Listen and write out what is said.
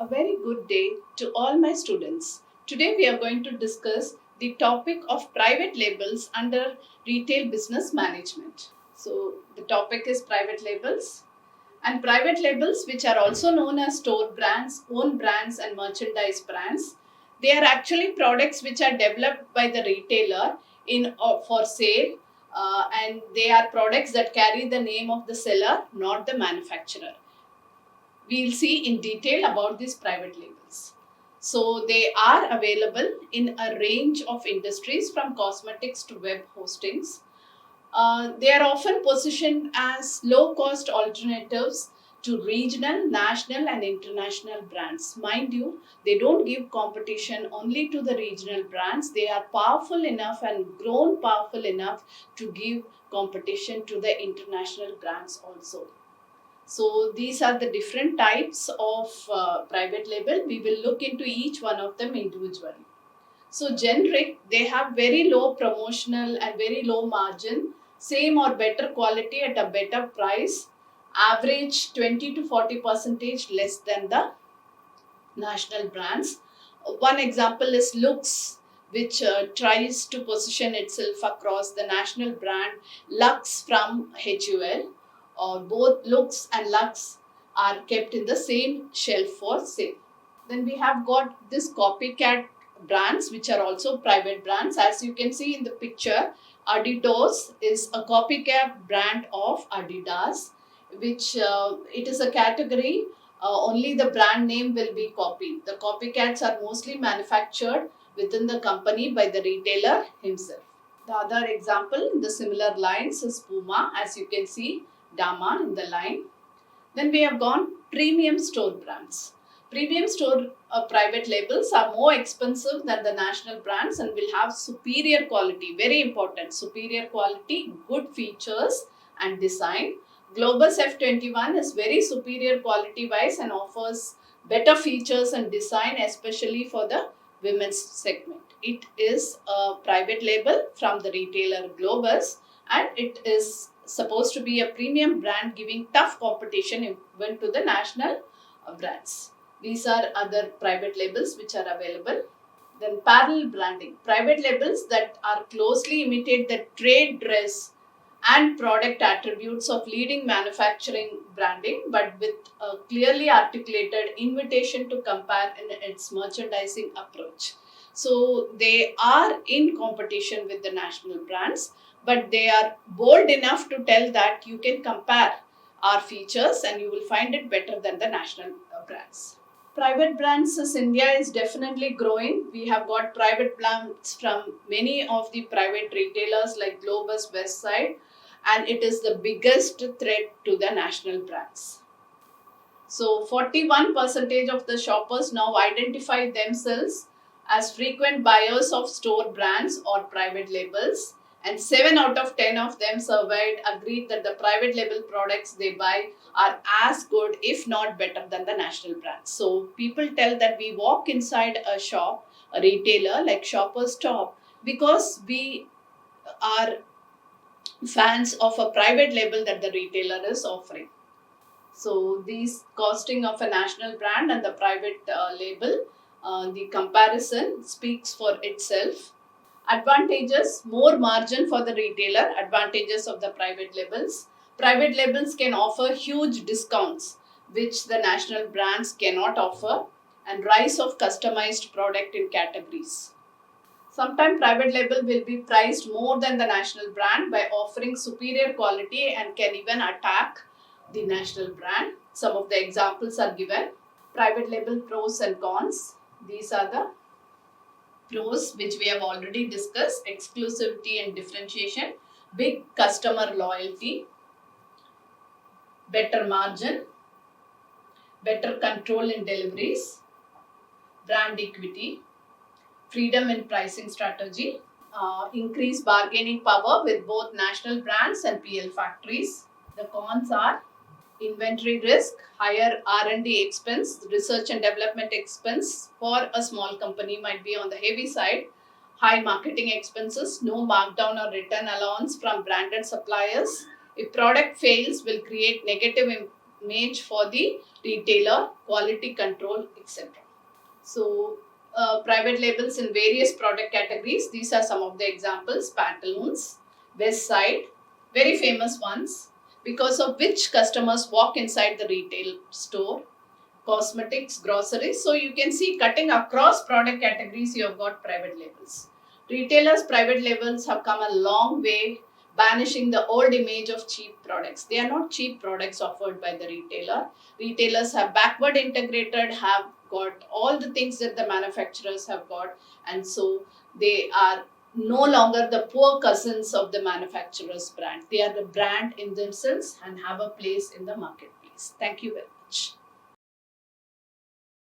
A very good day to all my students. Today we are going to discuss the topic of private labels under retail business management. So the topic is private labels, and private labels, which are also known as store brands, own brands and merchandise brands. They are actually products which are developed by the retailer in for sale, and they are products that carry the name of the seller, not the manufacturer. We'll see in detail about these private labels. So they are available in a range of industries from cosmetics to web hostings. They are often positioned as low cost alternatives to regional, national, and international brands. Mind you, they don't give competition only to the regional brands. They are powerful enough and grown powerful enough to give competition to the international brands also. So these are the different types of private label. We will look into each one of them individually. So generic, they have very low promotional and very low margin, same or better quality at a better price, average 20 to 40 percentage less than the national brands. One example is Lux, which tries to position itself across the national brand Lux from HUL. Both Lux and Lux are kept in the same shelf for sale. Then we have got this copycat brands, which are also private brands. As you can see in the picture, Adidas is a copycat brand of Adidas, which it is a category. Only the brand name will be copied. The copycats are mostly manufactured within the company by the retailer himself. The other example in the similar lines is Puma, as you can see, Dama in the line. Then we have gone premium store brands. Premium store private labels are more expensive than the national brands and will have superior quality. Very important, superior quality, good features and design. Globus F21 is very superior quality wise and offers better features and design, especially for the women's segment. It is a private label from the retailer Globus, and it is supposed to be a premium brand giving tough competition even to the national brands. These are other private labels which are available. Then parallel branding, private labels that are closely imitate the trade dress and product attributes of leading manufacturing branding, but with a clearly articulated invitation to compare in its merchandising approach. So they are in competition with the national brands, but they are bold enough to tell that you can compare our features and you will find it better than the national brands. Private brands as India is definitely growing. We have got private brands from many of the private retailers like Globus, Westside, and it is the biggest threat to the national brands. So 41% of the shoppers now identify themselves as frequent buyers of store brands or private labels, and 7 out of 10 of them surveyed agreed that the private label products they buy are as good, if not better, than the national brands. So people tell that we walk inside a shop, a retailer like Shoppers Stop, because we are fans of a private label that the retailer is offering. So these costing of a national brand and the private label, the comparison speaks for itself. Advantages, more margin for the retailer. Advantages of the private labels. Private labels can offer huge discounts, which the national brands cannot offer, and rise of customized product in categories. Sometimes private label will be priced more than the national brand by offering superior quality and can even attack the national brand. Some of the examples are given. Private label pros and cons. These are the pros, which we have already discussed: exclusivity and differentiation, big customer loyalty, better margin, better control in deliveries, brand equity, freedom in pricing strategy, increased bargaining power with both national brands and PL factories. The cons are inventory risk, higher R&D expense, research and development expense for a small company might be on the heavy side, high marketing expenses, no markdown or return allowance from branded suppliers. If product fails, will create negative image for the retailer, quality control, etc. So, private labels in various product categories. These are some of the examples. Pantaloons, West Side, very famous ones, because of which customers walk inside the retail store. Cosmetics, groceries. So you can see cutting across product categories, you have got private labels. Retailers' private labels have come a long way, banishing the old image of cheap products. They are not cheap products offered by the retailer. Retailers have backward integrated, have got all the things that the manufacturers have got, and so they are no longer the poor cousins of the manufacturer's brand. They are the brand in themselves and have a place in the marketplace. Thank you very much.